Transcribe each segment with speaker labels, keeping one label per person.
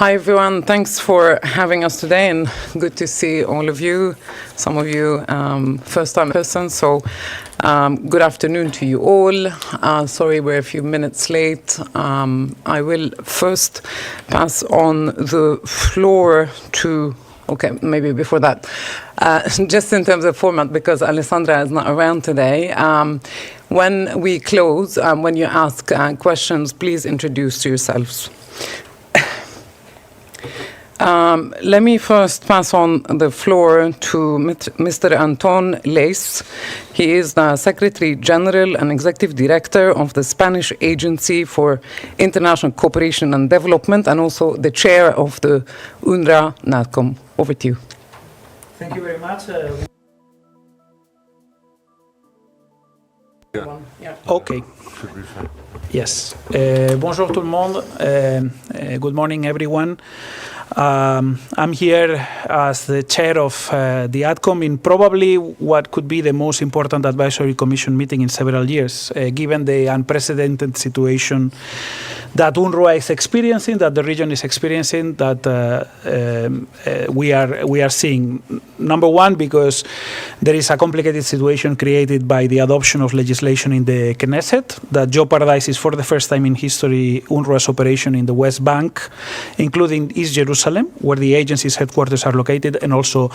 Speaker 1: Hi everyone, thanks for having us today, and good to see all of you. Some of you first time person, so good afternoon to you all. Sorry we're a few minutes late. I will first pass on the floor to, okay, maybe before that, just in terms of format, because Alessandra is not around today. When we close, when you ask questions, please introduce yourselves. Let me first pass on the floor to Mr. Anton Leis. He is the Secretary General and Executive Director of the Spanish Agency for International Cooperation and Development, and also the Chair of the UNRWA NATCOM. Over to you.
Speaker 2: Thank you very much. Okay. Yes. Bonjour tout le monde. Good morning, everyone. I'm here as the chair of the ADCOM in probably what could be the most important advisory commission meeting in several years, given the unprecedented situation that UNRWA is experiencing, that the region is experiencing, that we are seeing. Number one, because there is a complicated situation created by the adoption of legislation in the Knesset that jeopardizes for the first time in history UNRWA's operation in the West Bank, including East Jerusalem, where the agency's headquarters are located, and also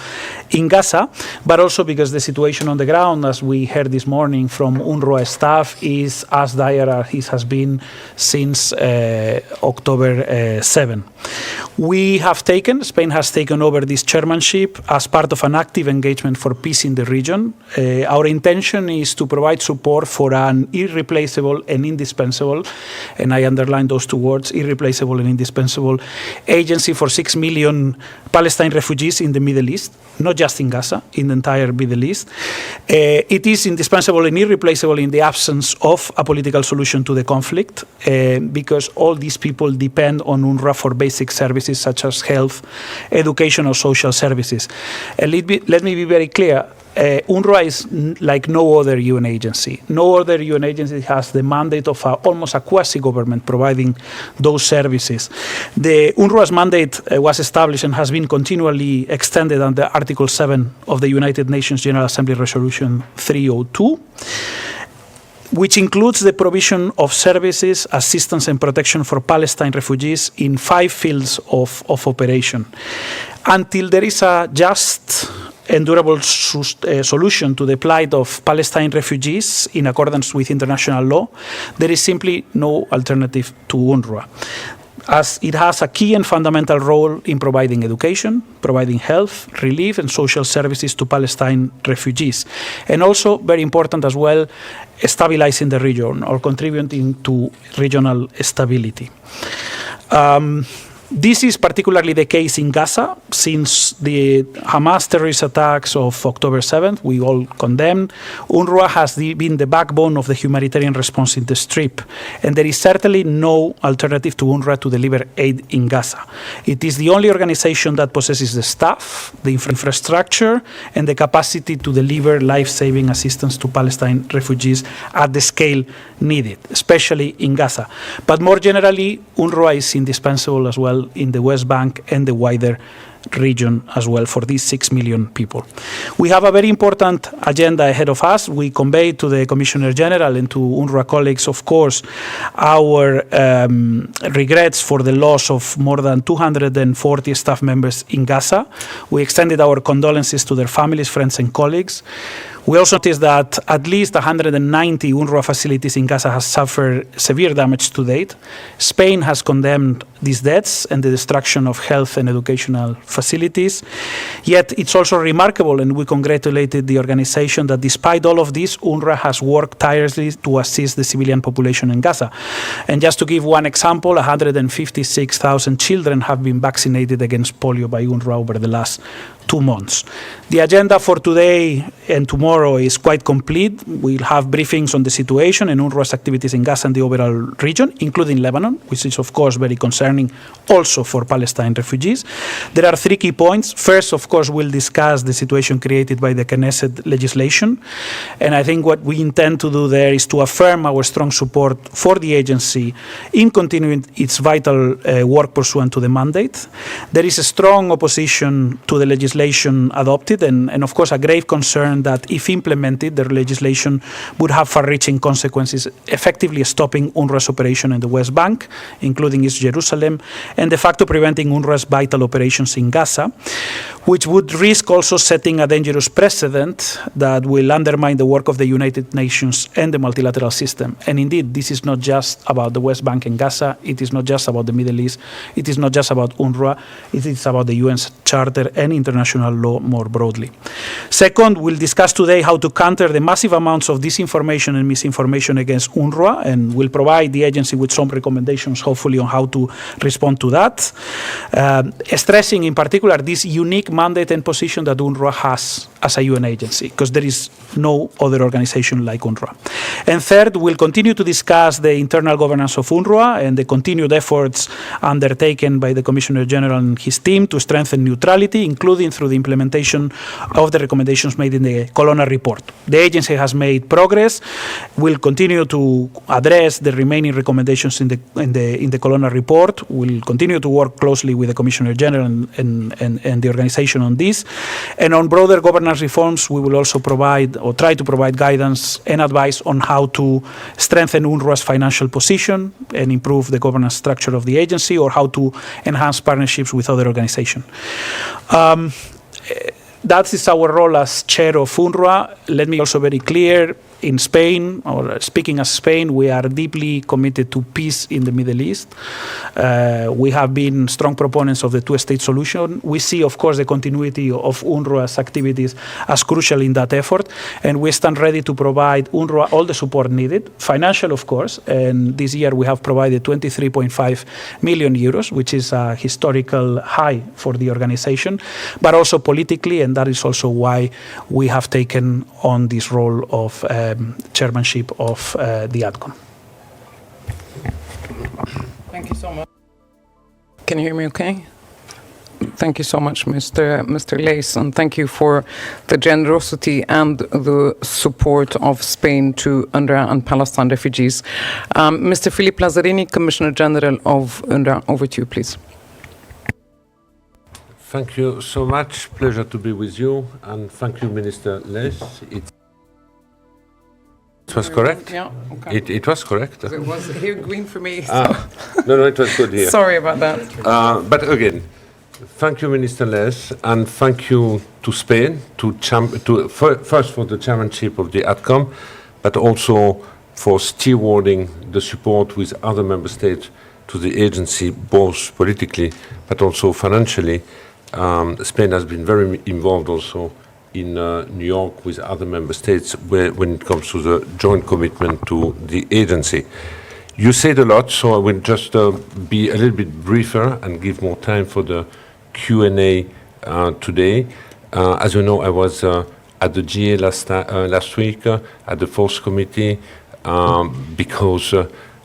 Speaker 2: in Gaza, but also because the situation on the ground, as we heard this morning from UNRWA staff, is as dire as it has been since October 7. Spain has taken over this chairmanship as part of an active engagement for peace in the region. Our intention is to provide support for an irreplaceable and indispensable, and I underline those two words, irreplaceable and indispensable, agency for 6 million Palestinian refugees in the Middle East, not just in Gaza, in the entire Middle East. It is indispensable and irreplaceable in the absence of a political solution to the conflict, because all these people depend on UNRWA for basic services such as health, education, or social services. Let me be very clear. UNRWA is like no other UN agency. No other UN agency has the mandate of almost a quasi-government providing those services. The UNRWA's mandate was established and has been continually extended under Article 7 of the United Nations General Assembly Resolution 302, which includes the provision of services, assistance and protection for Palestine refugees in 5 fields of operation. Until there is a just and durable solution to the plight of Palestine refugees in accordance with international law, there is simply no alternative to UNRWA, as it has a key and fundamental role in providing education, providing health, relief, and social services to Palestine refugees, and also, very important as well, stabilizing the region or contributing to regional stability. This is particularly the case in Gaza, since the Hamas terrorist attacks of October 7th, we all condemn. UNRWA has been the backbone of the humanitarian response in the Strip, and there is certainly no alternative to UNRWA to deliver aid in Gaza. It is the only organization that possesses the staff, the infrastructure, and the capacity to deliver life-saving assistance to Palestine refugees at the scale needed, especially in Gaza. But more generally, UNRWA is indispensable as well in the West Bank and the wider region as well for these 6 million people. We have a very important agenda ahead of us. We conveyed to the Commissioner General and to UNRWA colleagues, of course, our regrets for the loss of more than 240 staff members in Gaza. We extended our condolences to their families, friends, and colleagues. We also noticed that at least 190 UNRWA facilities in Gaza have suffered severe damage to date. Spain has condemned these deaths and the destruction of health and educational facilities. Yet it's also remarkable, and we congratulated the organization, that despite all of this, UNRWA has worked tirelessly to assist the civilian population in Gaza. And just to give one example, 156,000 children have been vaccinated against polio by UNRWA over the last 2 months. The agenda for today and tomorrow is quite complete. We'll have briefings on the situation and UNRWA's activities in Gaza and the overall region, including Lebanon, which is, of course, very concerning also for Palestine refugees. There are 3 key points. First, of course, we'll discuss the situation created by the Knesset legislation. And I think what we intend to do there is to affirm our strong support for the agency in continuing its vital work pursuant to the mandate. There is a strong opposition to the legislation adopted, and of course a grave concern that if implemented, the legislation would have far-reaching consequences, effectively stopping UNRWA's operation in the West Bank, including East Jerusalem, and de facto preventing UNRWA's vital operations in Gaza, which would risk also setting a dangerous precedent that will undermine the work of the United Nations and the multilateral system. And indeed, this is not just about the West Bank and Gaza, it is not just about the Middle East, it is not just about UNRWA, it is about the UN's Charter and international law more broadly. Second, we'll discuss today how to counter the massive amounts of disinformation and misinformation against UNRWA, and we'll provide the agency with some recommendations, hopefully, on how to respond to that. Stressing in particular this unique mandate and position that UNRWA has as a UN agency, because there is no other organization like UNRWA. And third, we'll continue to discuss the internal governance of UNRWA and the continued efforts undertaken by the Commissioner General and his team to strengthen neutrality, including through the implementation of the recommendations made in the Colonna report. The agency has made progress. We'll continue to address the remaining recommendations in the Colonna report. We'll continue to work closely with the Commissioner General and the organization on this. And on broader governance reforms, we will also provide or try to provide guidance and advice on how to strengthen UNRWA's financial position and improve the governance structure of the agency, or how to enhance partnerships with other organizations. That is our role as chair of UNRWA. Let me also very clear, in Spain, or speaking as Spain, we are deeply committed to peace in the Middle East. We have been strong proponents of the two-state solution. We see, of course, the continuity of UNRWA's activities as crucial in that effort, and we stand ready to provide UNRWA all the support needed, financial, of course, and this year we have provided 23.5 million euros, which is a historical high for the organization, but also politically, and that is also why we have taken on this role of chairmanship of the ADCOM.
Speaker 1: Thank you so much. Can you hear me okay? Thank you so much, Mr. Leys, and thank you for the generosity and the support of Spain to UNRWA and Palestine refugees. Mr. Philippe Lazzarini, Commissioner General of UNRWA, over to you, please.
Speaker 3: Thank you so much. Pleasure to be with you, and thank you, Minister Leys. It was correct?
Speaker 1: Yeah, okay.
Speaker 3: It was correct.
Speaker 1: It was here green for me. So.
Speaker 3: No, it was good here.
Speaker 1: Sorry about that.
Speaker 3: But again, thank you, Minister Leys, and thank you to Spain, first for the chairmanship of the ADCOM, but also for stewarding the support with other member states to the agency, both politically but also financially. Spain has been very involved also in New York with other member states when it comes to the joint commitment to the agency. You said a lot, so I will just be a little bit briefer and give more time for the Q&A today. As you know, I was at the GA last week at the Fourth Committee because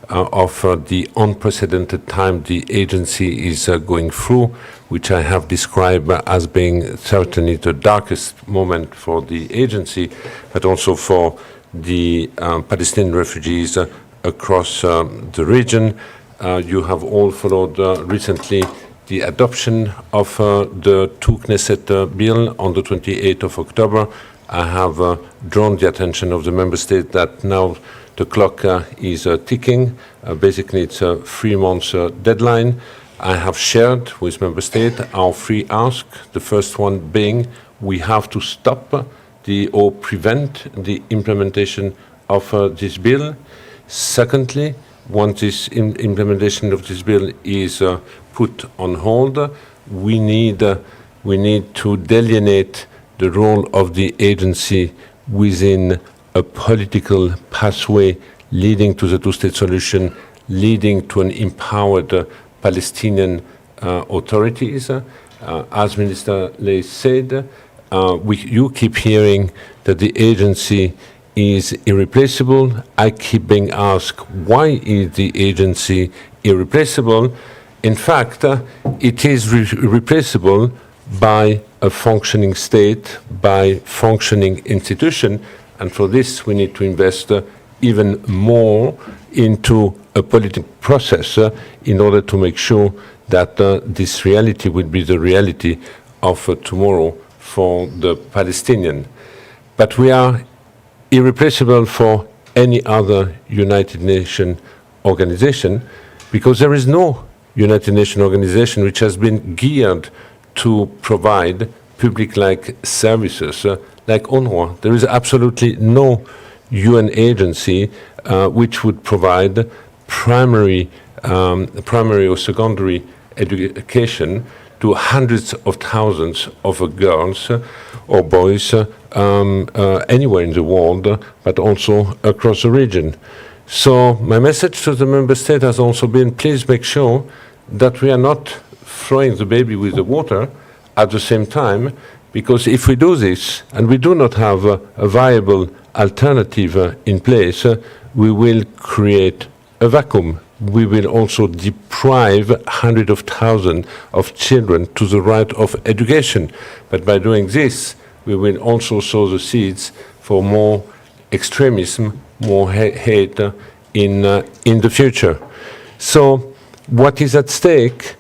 Speaker 3: of the unprecedented time the agency is going through, which I have described as being certainly the darkest moment for the agency, but also for the Palestinian refugees across the region. You have all followed recently the adoption of the two Knesset bill on the 28th of October. I have drawn the attention of the member state that now the clock is ticking. Basically, it's a 3 months deadline. I have shared with member states our 3 asks. The first one being we have to stop or prevent the implementation of this bill. Secondly, once this implementation of this bill is put on hold, we need to delineate the role of the agency within a political pathway leading to the two-state solution, leading to an empowered Palestinian authorities. As Minister Lay said, you keep hearing that the agency is irreplaceable. I keep being asked, why is the agency irreplaceable? In fact, it is replaceable by a functioning state, by functioning institution, and for this we need to invest even more into a political process in order to make sure that this reality will be the reality of tomorrow for the Palestinian. But we are irreplaceable for any other United Nations organization, because there is no United Nations organization which has been geared to provide public-like services like UNRWA. There is absolutely no UN agency which would provide primary or secondary education to hundreds of thousands of girls or boys anywhere in the world, but also across the region. So my message to the member state has also been, please make sure that we are not throwing the baby with the water at the same time, because if we do this and we do not have a viable alternative in place, we will create a vacuum. We will also deprive hundreds of thousands of children to the right of education. But by doing this, we will also sow the seeds for more extremism, more hate in the future. So what is at stake?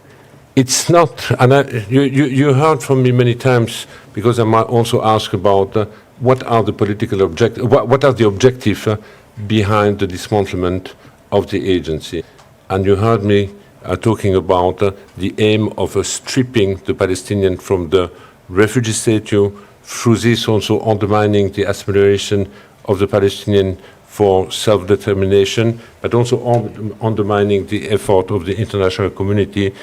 Speaker 3: It's not, and you heard from me many times, because I might also ask about what are the political objectives, what are the objectives behind the dismantlement of the agency. And you heard me talking about the aim of stripping the Palestinian from the refugee status, through this also undermining the aspiration of the Palestinian for self-determination, but also undermining the effort of the international community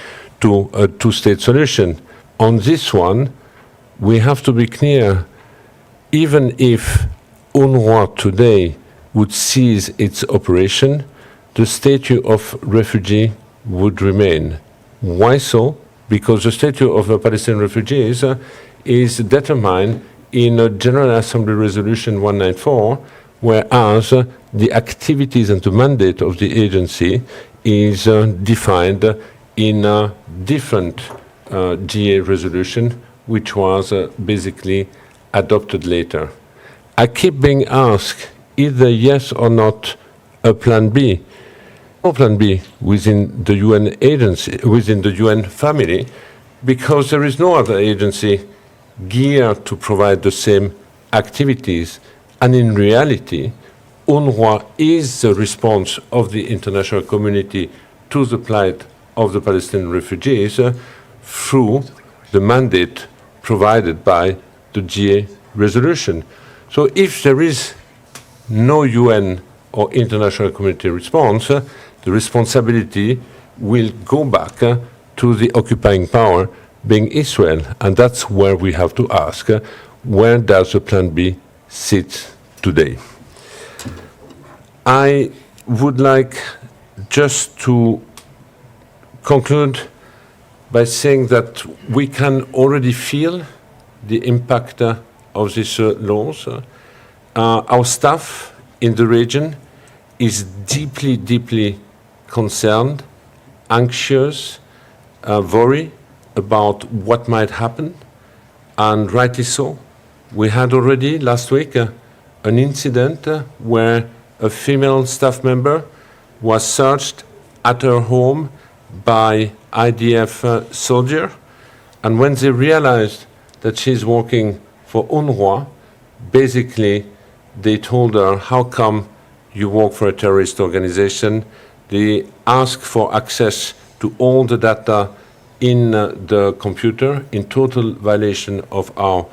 Speaker 3: to a two-state solution. On this one, we have to be clear, even if UNRWA today would cease its operation, the status of refugee would remain. Why so? Because the status of Palestinian refugees is determined in a General Assembly Resolution 194, whereas the activities and the mandate of the agency is defined in a different GA resolution, which was basically adopted later. I keep being asked either yes or not a plan B. No plan B within the UN agency, within the UN family, because there is no other agency geared to provide the same activities. And in reality, UNRWA is the response of the international community to the plight of the Palestinian refugees through the mandate provided by the GA resolution. So if there is no UN or international community response, the responsibility will go back to the occupying power, being Israel. And that's where we have to ask, where does the plan B sit today? I would like just to conclude by saying that we can already feel the impact of these laws. Our staff in the region is deeply, deeply concerned, anxious, worried about what might happen, and rightly so. We had already last week an incident where a female staff member was searched at her home by IDF soldier, and when they realized that she's working for UNRWA, basically they told her, how come you work for a terrorist organization? They asked for access to all the data in the computer, in total violation of our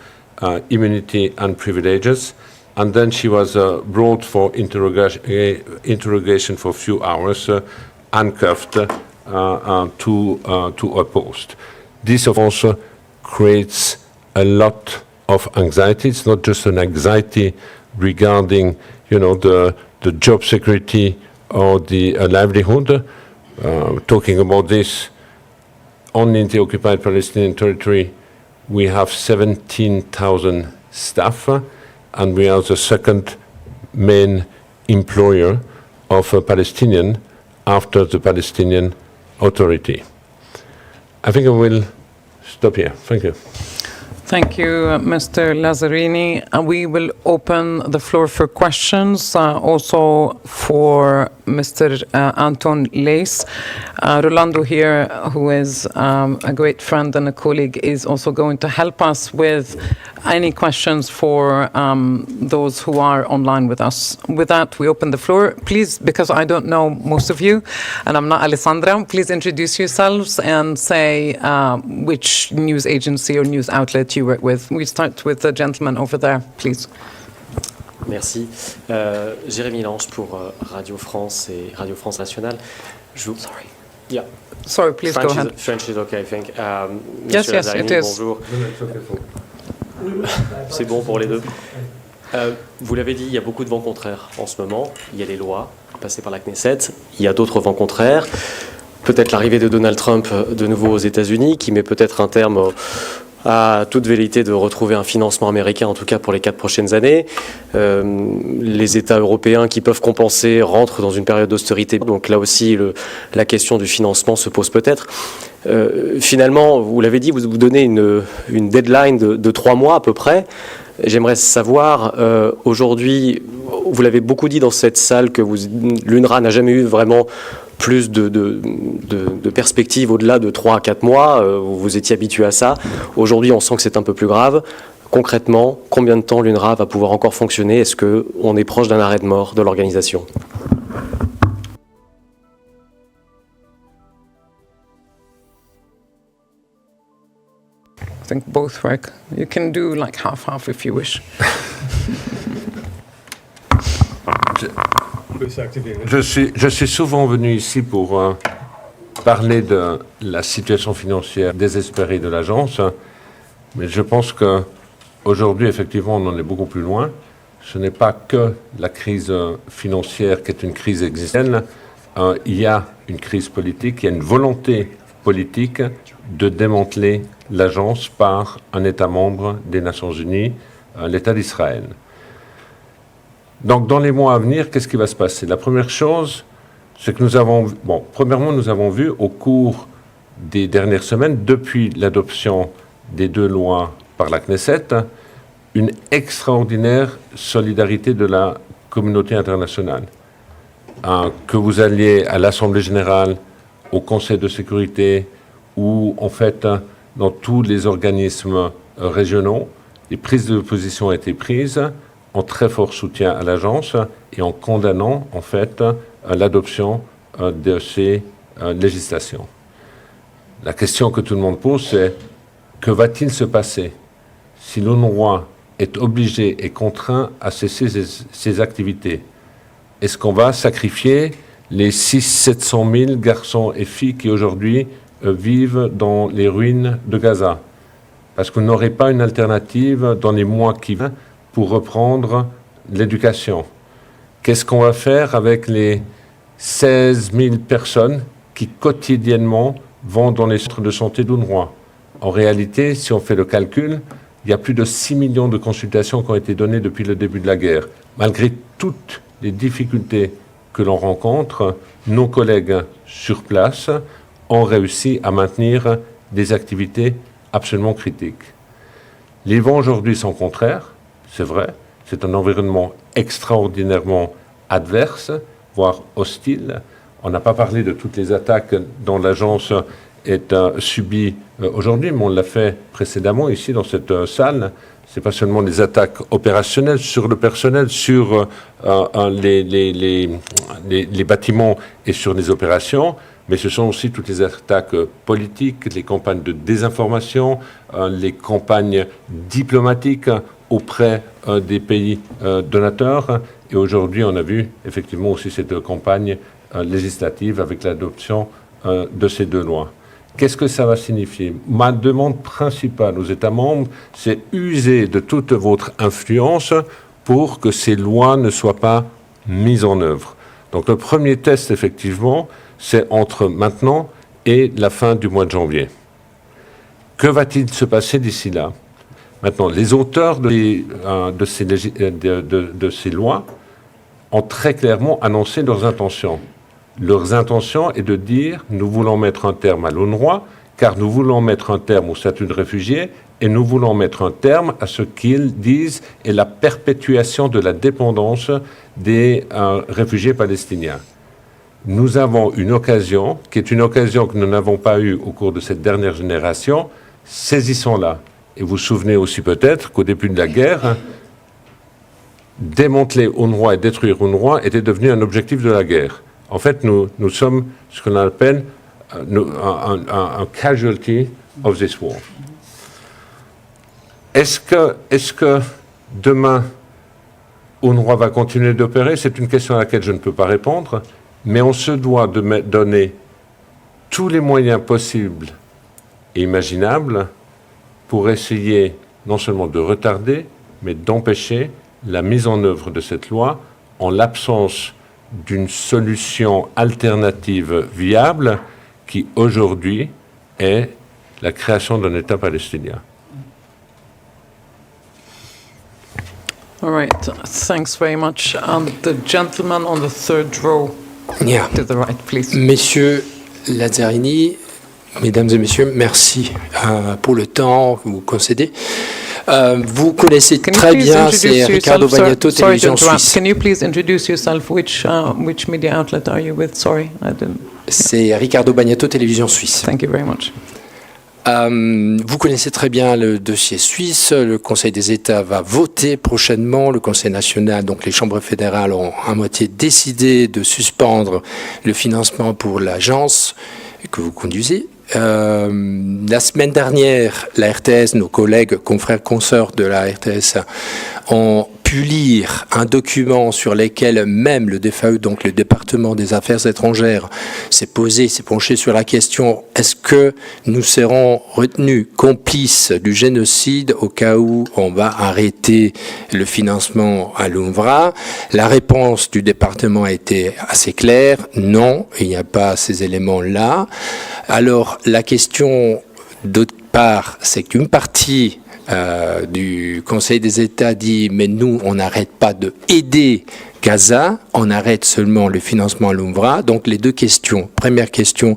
Speaker 3: immunity and privileges. And then she was brought for interrogation for a few hours, handcuffed to a post. This, of course, creates a lot of anxiety. It's not just an anxiety regarding, the job security or the livelihood. Talking about this, only in the occupied Palestinian territory, we have 17,000 staff, and we are the second main employer of a Palestinian after the Palestinian Authority. I think I will stop here. Thank you.
Speaker 1: Thank you, Mr. Lazzarini. We will open the floor for questions, also for Mr. Anton Leys. Rolando here, who is a great friend and a colleague, is also going to help us with any questions for those who are online with us. With that, we open the floor. Please, because I don't know most of you, and I'm not Alessandra, please introduce yourselves and say which news agency or news outlet you work with. We start with the gentleman over there, please.
Speaker 4: Merci. Jérémy Lange pour Radio France et Radio France Nationale.
Speaker 1: Sorry.
Speaker 4: Yeah.
Speaker 1: Sorry, please go ahead.
Speaker 4: French is okay, I think.
Speaker 1: Yes,
Speaker 4: Monsieur
Speaker 1: it
Speaker 4: Lazzarini,
Speaker 1: is.
Speaker 4: Bonjour. C'est bon pour les deux. Vous l'avez dit, il y a beaucoup de vents contraires en ce moment. Il y a les lois passées par la Knesset. Il y a d'autres vents contraires. Peut-être l'arrivée de Donald Trump de nouveau aux États-Unis, qui met peut-être un terme à toute velléité de retrouver un financement américain, en tout cas pour les 4 prochaines années. Les États européens qui peuvent compenser rentrent dans une période d'austérité. Donc là aussi, la question du financement se pose peut-être. Finalement, vous l'avez dit, vous donnez une deadline de 3 mois à peu près. J'aimerais savoir, aujourd'hui, vous l'avez beaucoup dit dans cette salle, que l'UNRWA n'a jamais eu vraiment plus de perspectives au-delà de 3 à 4 mois. Vous étiez habitué à ça. Aujourd'hui, on sent que c'est un peu plus grave. Concrètement, combien de temps l'UNRWA va pouvoir encore fonctionner? Est-ce qu'on est proche d'un arrêt de mort de l'organisation?
Speaker 1: I think both work. You can do like half if you wish.
Speaker 3: Je suis souvent venu ici pour parler de la situation financière désespérée de l'agence, mais je pense qu'aujourd'hui, effectivement, on en est beaucoup plus loin. Ce n'est pas que la crise financière qui est une crise existentielle. Il y a une crise politique, il y a une volonté politique de démanteler l'agence par un État membre des Nations Unies, l'État d'Israël. Donc, dans les mois à venir, qu'est-ce qui va se passer? La première chose, c'est que premièrement, nous avons vu au cours des dernières semaines, depuis l'adoption des 2 lois par la Knesset, une extraordinaire solidarité de la communauté internationale. Que vous alliez à l'Assemblée générale, au Conseil de sécurité, ou en fait, dans tous les organismes régionaux, les prises de position ont été prises en très fort soutien à l'agence et en condamnant en fait l'adoption de ces législations. La question que tout le monde pose, c'est que va-t-il se passer si l'UNRWA est obligé et contraint à cesser ses activités? Est-ce qu'on va sacrifier les 600 000 garçons et filles qui aujourd'hui vivent dans les ruines de Gaza? Parce qu'on n'aurait pas une alternative dans les mois qui viennent pour reprendre l'éducation. Qu'est-ce qu'on va faire avec les 16 000 personnes qui quotidiennement vont dans les centres de santé d'UNRWA? En réalité, si on fait le calcul, il y a plus de 6 millions de consultations qui ont été données depuis le début de la guerre. Malgré toutes les difficultés que l'on rencontre, nos collègues sur place ont réussi à maintenir des activités absolument critiques. Les vents aujourd'hui sont contraires, c'est vrai, c'est un environnement extraordinairement adverse, voire hostile. On n'a pas parlé de toutes les attaques dont l'agence est subie aujourd'hui, mais on l'a fait précédemment ici dans cette salle. Ce n'est pas seulement des attaques opérationnelles sur le personnel, sur les bâtiments et sur les opérations, mais ce sont aussi toutes les attaques politiques, les campagnes de désinformation, les campagnes diplomatiques auprès des pays donateurs. Et aujourd'hui, on a vu effectivement aussi cette campagne législative avec l'adoption de ces 2 lois. Qu'est-ce que ça va signifier? Ma demande principale aux États membres, c'est user de toute votre influence pour que ces lois ne soient pas mises en œuvre. Donc le premier test, effectivement, c'est entre maintenant et la fin du mois de janvier. Que va-t-il se passer d'ici là? Maintenant, les auteurs de ces lois ont très clairement annoncé leurs intentions. Leurs intentions est de dire « nous voulons mettre un terme à l'UNRWA, car nous voulons mettre un terme au statut de réfugié et nous voulons mettre un terme à ce qu'ils disent est la perpétuation de la dépendance des réfugiés palestiniens. » Nous avons une occasion, qui est une occasion que nous n'avons pas eue au cours de cette dernière génération, saisissons-la. Et vous vous souvenez aussi peut-être qu'au début de la guerre, démanteler UNRWA et détruire UNRWA était devenu un objectif de la guerre. En fait, nous sommes ce qu'on appelle un casualty of this war. Est-ce que demain, UNRWA va continuer d'opérer? C'est une question à laquelle je ne peux pas répondre, mais on se doit de donner tous les moyens possibles et imaginables pour essayer non seulement de retarder, mais d'empêcher la mise en œuvre de cette loi en l'absence d'une solution alternative viable qui aujourd'hui est la création d'un État palestinien.
Speaker 1: All right, thanks very much. The gentleman on the third row
Speaker 5: Yeah.
Speaker 1: to the right, please.
Speaker 5: Monsieur Lazzarini, mesdames et messieurs, merci pour le temps que vous concédez. Vous connaissez
Speaker 1: Can you
Speaker 5: très
Speaker 1: please
Speaker 5: bien, c'est
Speaker 1: introduce
Speaker 5: Ricardo
Speaker 1: yourself?
Speaker 5: Bagnato,
Speaker 1: Sorry to
Speaker 5: Télévision
Speaker 1: interrupt.
Speaker 5: Suisse.
Speaker 1: Can you please introduce yourself? Which media outlet are you with? Sorry, I didn't.
Speaker 5: C'est Ricardo Bagnato, Télévision Suisse.
Speaker 1: Thank you very much.
Speaker 5: Vous connaissez très bien le dossier suisse. Le Conseil des États va voter prochainement. Le Conseil national, donc les chambres fédérales, ont à moitié décidé de suspendre le financement pour l'agence que vous conduisez. La semaine dernière, la RTS, nos collègues, confrères, consoeurs de la RTS, ont pu lire un document sur lequel même le DFAE, donc le département des affaires étrangères, s'est penché sur la question: est-ce que nous serons retenus complices du génocide au cas où on va arrêter le financement à l'UNRWA? La réponse du département a été assez claire: non, il n'y a pas ces éléments-là. Alors la question, d'autre part, c'est qu'une partie du Conseil des États dit: mais nous, on n'arrête pas de aider Gaza, on arrête seulement le financement à l'UNRWA. Donc les deux questions. Première question,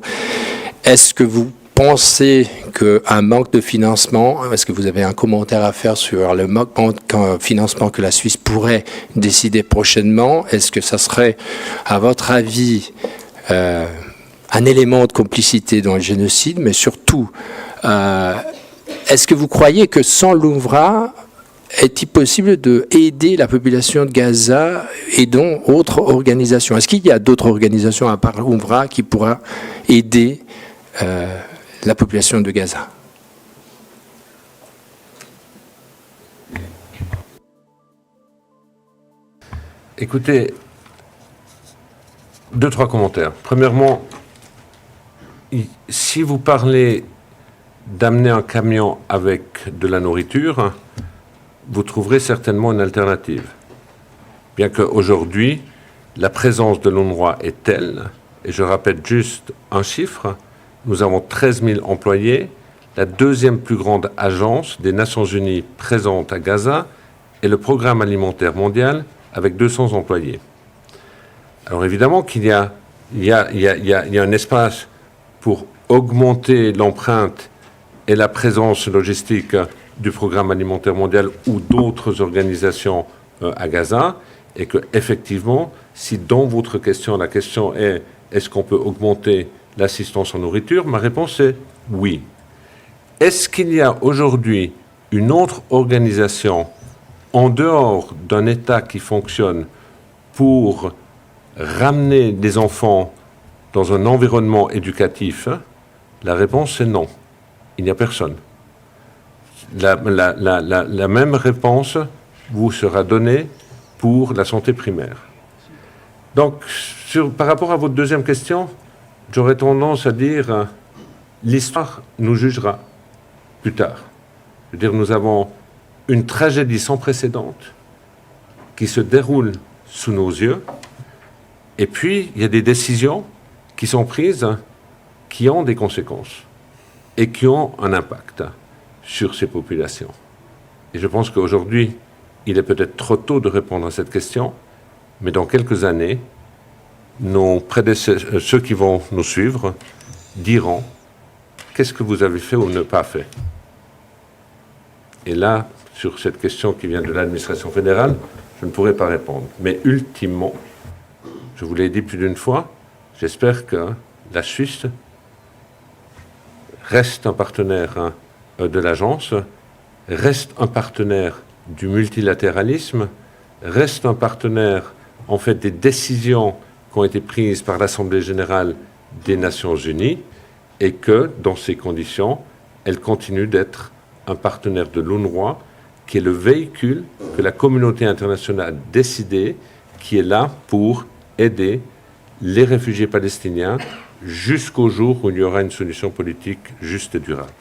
Speaker 5: est-ce que vous pensez qu'un manque de financement, est-ce que vous avez un commentaire à faire sur le manque de financement que la Suisse pourrait décider prochainement? Est-ce que ça serait, à votre avis, un élément de complicité dans le génocide? Mais surtout, est-ce que vous croyez que sans l'UNRWA, est-il possible d'aider la population de Gaza et donc autres organisations? Est-ce qu'il y a d'autres organisations à part l'UNRWA qui pourra aider la population de Gaza?
Speaker 3: Écoutez, 2-3 commentaires. Premièrement, si vous parlez d'amener un camion avec de la nourriture, vous trouverez certainement une alternative. Bien qu'aujourd'hui, la présence de l'UNRWA est telle, et je répète juste un chiffre, nous avons 13 000 employés, la deuxième plus grande agence des Nations Unies présente à Gaza est le Programme alimentaire mondial avec 200 employés. Alors évidemment qu'il y a un espace pour augmenter l'empreinte et la présence logistique du Programme alimentaire mondial ou d'autres organisations à Gaza, et que effectivement, si dans votre question, la question est: est-ce qu'on peut augmenter l'assistance en nourriture? Ma réponse est oui. Est-ce qu'il y a aujourd'hui une autre organisation en dehors d'un État qui fonctionne pour ramener des enfants dans un environnement éducatif? La réponse est non. Il n'y a personne. La même réponse vous sera donnée pour la santé primaire. Donc, par rapport à votre deuxième question, j'aurais tendance à dire l'histoire nous jugera plus tard. Je veux dire, nous avons une tragédie sans précédent qui se déroule sous nos yeux, et puis il y a des décisions qui sont prises qui ont des conséquences et qui ont un impact sur ces populations. Et je pense qu'aujourd'hui, il est peut-être trop tôt de répondre à cette question, mais dans quelques années, ceux qui vont nous suivre diront qu'est-ce que vous avez fait ou ne pas fait. Et là, sur cette question qui vient de l'administration fédérale, je ne pourrai pas répondre. Mais ultimement, je vous l'ai dit plus d'une fois, j'espère que la Suisse reste un partenaire de l'agence, reste un partenaire du multilatéralisme, reste un partenaire en fait des décisions qui ont été prises par l'Assemblée générale des Nations unies et que, dans ces conditions, elle continue d'être un partenaire de l'UNRWA qui est le véhicule que la communauté internationale a décidé, qui est là pour aider les réfugiés palestiniens jusqu'au jour où il y aura une solution politique juste et durable.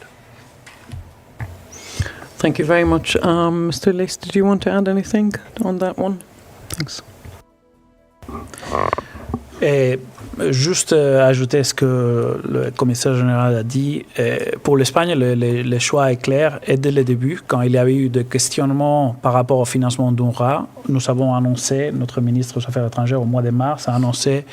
Speaker 1: Thank you very much. Mr. Lace, did you want to add anything on that one? Thanks.
Speaker 2: Et juste ajouter ce que le commissaire général a dit. Pour l'Espagne, le choix est clair. Et dès le début, quand il y avait eu des questionnements par rapport au financement d'UNRWA, nous avons annoncé, notre ministre des Affaires étrangères au mois de mars a annoncé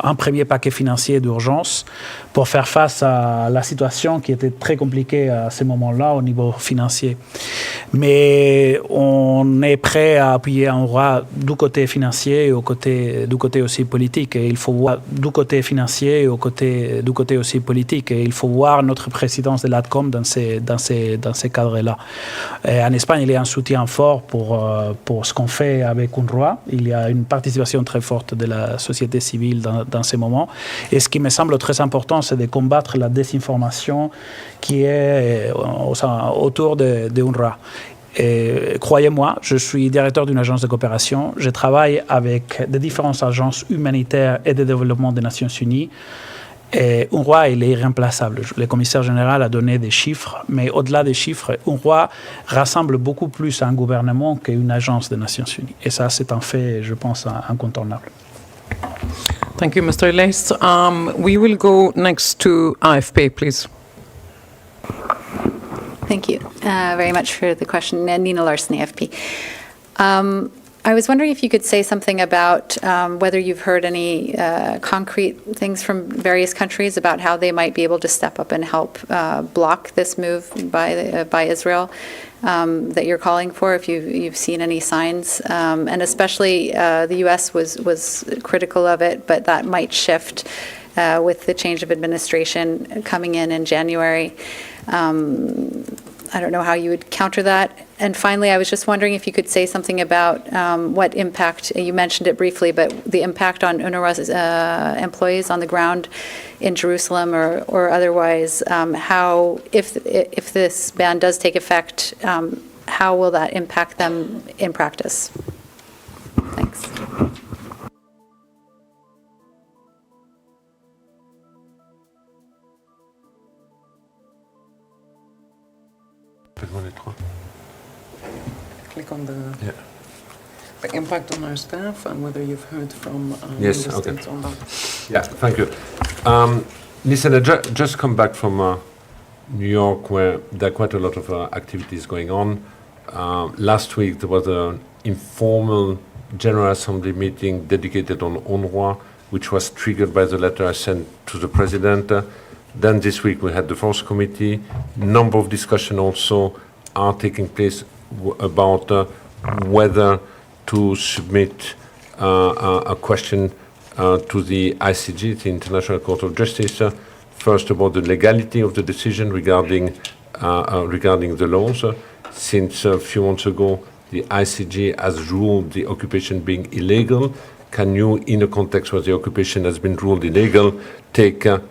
Speaker 2: un premier paquet financier d'urgence pour faire face à la situation qui était très compliquée à ce moment-là au niveau financier. Mais on est prêt à appuyer UNRWA du côté financier et du côté aussi politique. Et il faut voir du côté financier et du côté aussi politique. Et il faut voir notre présidence de l'ADCOM dans ces cadres-là. En Espagne, il y a un soutien fort pour ce qu'on fait avec UNRWA. Il y a une participation très forte de la société civile dans ces moments. Et ce qui me semble très important, c'est de combattre la désinformation qui est autour de UNRWA. Croyez-moi, je suis directeur d'une agence de coopération. Je travaille avec des différentes agences humanitaires et de développement des Nations Unies. Et UNRWA, il est irremplaçable. Le commissaire général a donné des chiffres, mais au-delà des chiffres, UNRWA rassemble beaucoup plus un gouvernement qu'une agence des Nations Unies. Et ça, c'est un fait, je pense, incontournable.
Speaker 1: Thank you, Mr. Lace. We will go next to AFP, please.
Speaker 6: Thank you very much for the question. Nina Larson, AFP. I was wondering if you could say something about whether you've heard any concrete things from various countries about how they might be able to step up and help block this move by Israel that you're calling for, if you've seen any signs. And especially the U.S. was critical of it, but that might shift with the change of administration coming in January. I don't know how you would counter that. And finally, I was just wondering if you could say something about what impact, you mentioned it briefly, but the impact on UNRWA's employees on the ground in Jerusalem or otherwise, how, if this ban does take effect, how will that impact them in practice? Thanks.
Speaker 1: Click on the impact on our staff and whether you've heard from
Speaker 3: Yes,
Speaker 1: the
Speaker 3: okay.
Speaker 1: states on that.
Speaker 3: Yeah, thank you. Listen, I just come back from New York, where there are quite a lot of activities going on. Last week there was an informal General Assembly meeting dedicated on UNRWA, which was triggered by the letter I sent to the President. Then this week we had the Force Committee. Number of discussions also are taking place about whether to submit a question to the ICJ, the International Court of Justice, first about the legality of the decision regarding the laws. Since a few months ago, the ICJ has ruled the occupation being illegal. Can you, in a context where the occupation has been ruled illegal, take a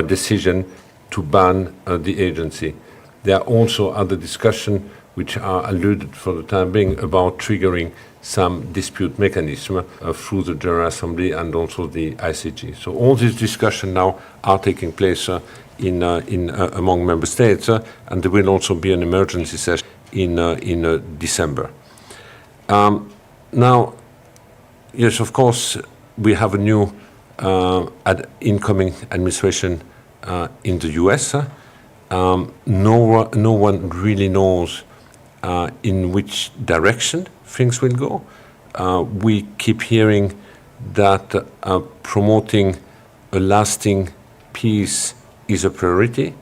Speaker 3: decision to ban the agency? There are also other discussions which are alluded for the time being about triggering some dispute mechanism through the General Assembly and also the ICJ. So all these discussions now are taking place among member states, and there will also be an emergency session in December. Now, yes, of course, we have a new incoming administration in the US. No one really knows in which direction things will go. We keep hearing that promoting a lasting peace is a priority,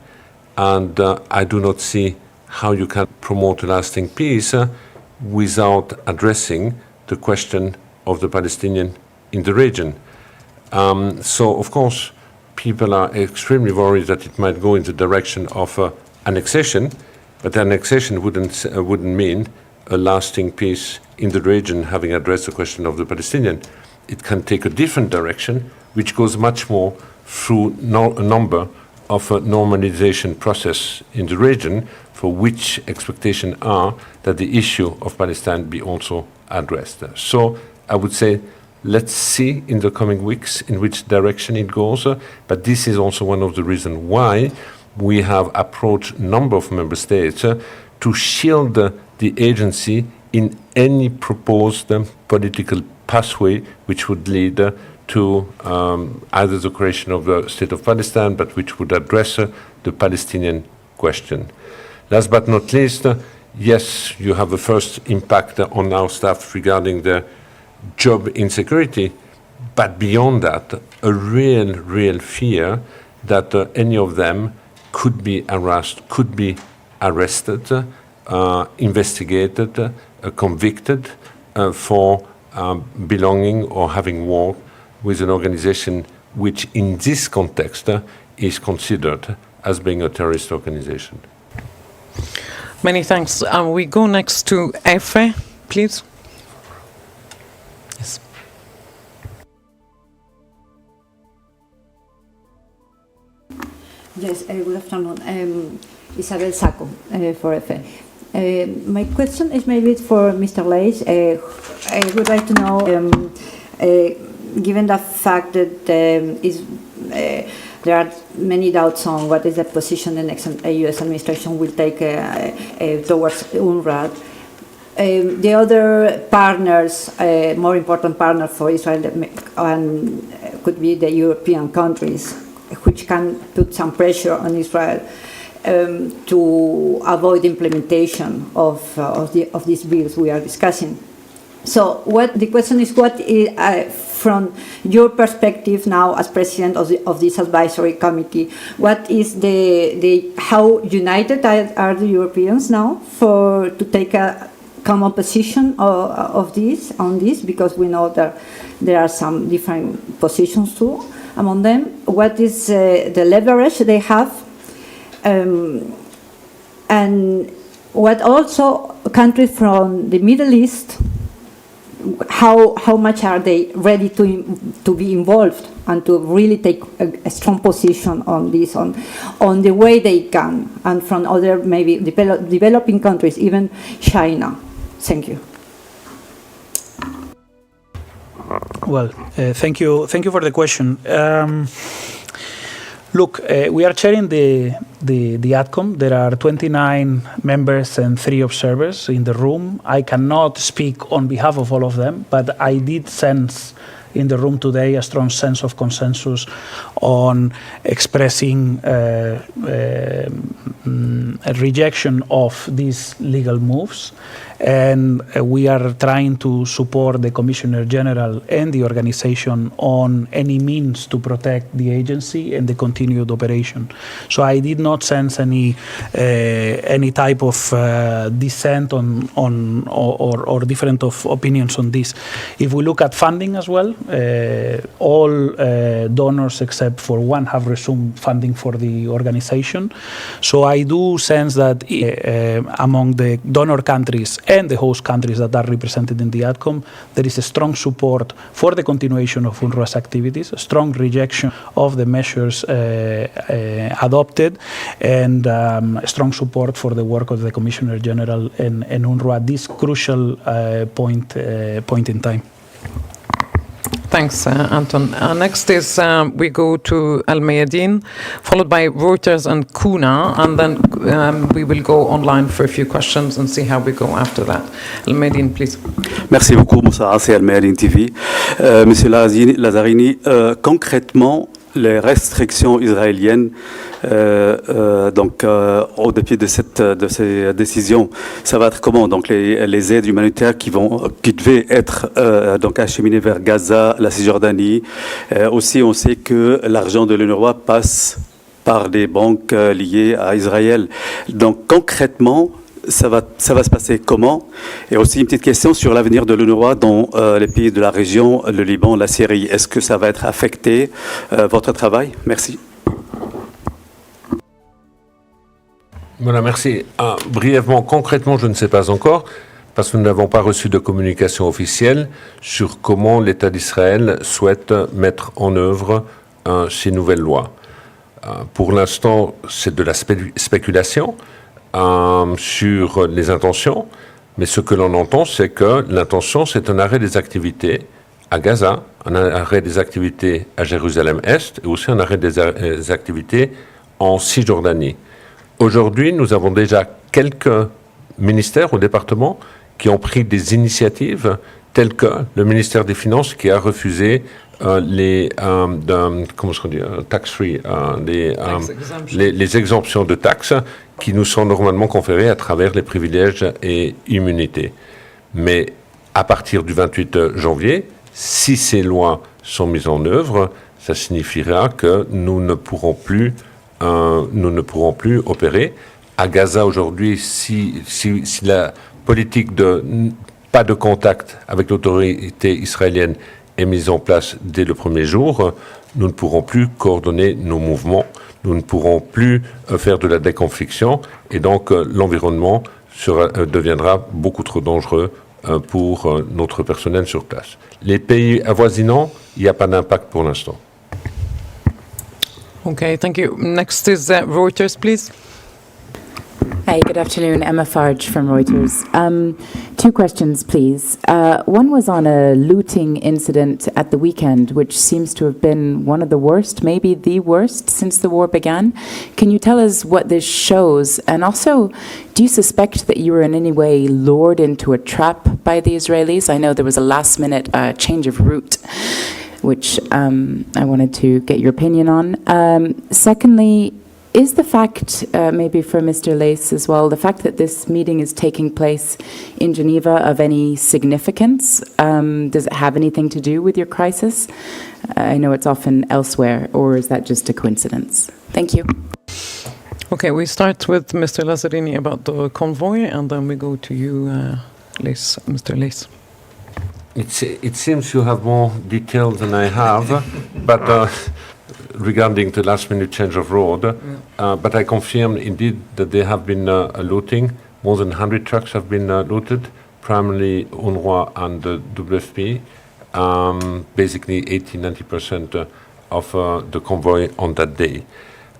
Speaker 3: and I do not see how you can promote a lasting peace without addressing the question of the Palestinian in the region. So, of course, people are extremely worried that it might go in the direction of annexation, but annexation wouldn't mean a lasting peace in the region, having addressed the question of the Palestinian. It can take a different direction, which goes much more through a number of a normalization process in the region, for which expectations are that the issue of Palestine be also addressed. So I would say, let's see in the coming weeks in which direction it goes, but this is also one of the reasons why we have approached a number of member states to shield the agency in any proposed political pathway which would lead to either the creation of the State of Palestine, but which would address the Palestinian question. Last but not least, yes, you have a first impact on our staff regarding the job insecurity, but beyond that, a real fear that any of them could be harassed, could be arrested, investigated, convicted for belonging or having worked with an organization which in this context is considered as being a terrorist organization.
Speaker 1: Many thanks. We go next to Efe, please. Yes.
Speaker 7: Yes, good afternoon. Isabel Sacco for EFE. My question is maybe for Mr. Leys. I would like to know, given the fact that there are many doubts on what is the position the next U.S. administration will take towards UNRWA, the other partners, more important partner for Israel, could be the European countries, which can put some pressure on Israel to avoid implementation of these bills we are discussing. So the question is, what is, from your perspective now as president of this advisory committee, what is how united are the Europeans now to take a common position on this, because we know that there are some different positions too among them. What is the leverage they have, and what also countries from the Middle East, how much are they ready to be involved and to really take a strong position on this, on the way they can, and from other maybe developing countries, even China. Thank you.
Speaker 2: Well, thank you for the question. Look, we are chairing the ADCOM. There are 29 members and 3 observers in the room. I cannot speak on behalf of all of them, but I did sense in the room today a strong sense of consensus on expressing a rejection of these legal moves. And we are trying to support the Commissioner General and the organization on any means to protect the agency and the continued operation. So I did not sense any type of dissent on or different of opinions on this. If we look at funding as well, all donors except for one have resumed funding for the organization. So I do sense that among the donor countries and the host countries that are represented in the ADCOM, there is a strong support for the continuation of UNRWA's activities, a strong rejection of the measures adopted, and strong support for the work of the Commissioner General and UNRWA at this crucial point in time.
Speaker 1: Thanks, Anton. Next is we go to Al Mayadeen, followed by Reuters and Kuna, and then we will go online for a few questions and see how we go after that. Al Mayadeen, please.
Speaker 8: Merci beaucoup, Moussa. C'est Al Mayadeen TV. Monsieur Lazzarini, concrètement, les restrictions israéliennes, au dépit de ces décisions, ça va être comment? Donc les aides humanitaires qui devaient être acheminées vers Gaza, la Cisjordanie. Aussi, on sait que l'argent de l'UNRWA passe par des banques liées à Israël. Donc concrètement, ça va se passer comment? Et aussi une petite question sur l'avenir de l'UNRWA dans les pays de la région, le Liban, la Syrie. Est-ce que ça va être affecté, votre travail? Merci.
Speaker 3: Voilà, merci. Brièvement, concrètement, je ne sais pas encore, parce que nous n'avons pas reçu de communication officielle sur comment l'État d'Israël souhaite mettre en œuvre ces nouvelles lois. Pour l'instant, c'est de la spéculation sur les intentions, mais ce que l'on entend, c'est que l'intention, c'est un arrêt des activités à Gaza, un arrêt des activités à Jérusalem-Est et aussi un arrêt des activités en Cisjordanie. Aujourd'hui, nous avons déjà quelques ministères ou départements qui ont pris des initiatives telles que le ministère des Finances qui a refusé les exemptions de taxes qui nous sont normalement conférées à travers les privilèges et immunités. Mais à partir du 28 janvier, si ces lois sont mises en œuvre, ça signifiera que nous ne pourrons plus opérer. À Gaza aujourd'hui, si la politique de pas de contact avec l'autorité israélienne est mise en place dès le premier jour, nous ne pourrons plus coordonner nos mouvements, nous ne pourrons plus faire de la déconfliction et donc l'environnement deviendra beaucoup trop dangereux pour notre personnel sur place. Les pays avoisinants, il n'y a pas d'impact pour l'instant.
Speaker 1: Okay, thank you. Next is Reuters, please.
Speaker 9: Hi, good afternoon. Emma Farge from Reuters. Two questions, please. One was on a looting incident at the weekend, which seems to have been one of the worst, maybe the worst, since the war began. Can you tell us what this shows? And also, do you suspect that you were in any way lured into a trap by the Israelis? I know there was a last-minute change of route, which I wanted to get your opinion on. Secondly, is the fact, maybe for Mr. Lace as well, the fact that this meeting is taking place in Geneva of any significance? Does it have anything to do with your crisis? I know it's often elsewhere, or is that just a coincidence? Thank you.
Speaker 1: Okay, we start with Mr. Lazzarini about the convoy, and then we go to you, Lace, Mr. Lace.
Speaker 3: It seems you have more details than I have, but regarding the last-minute change of road, but I confirm indeed that there have been looting. More than 100 trucks have been looted, primarily UNRWA and WFP. Basically 80-90% of the convoy on that day.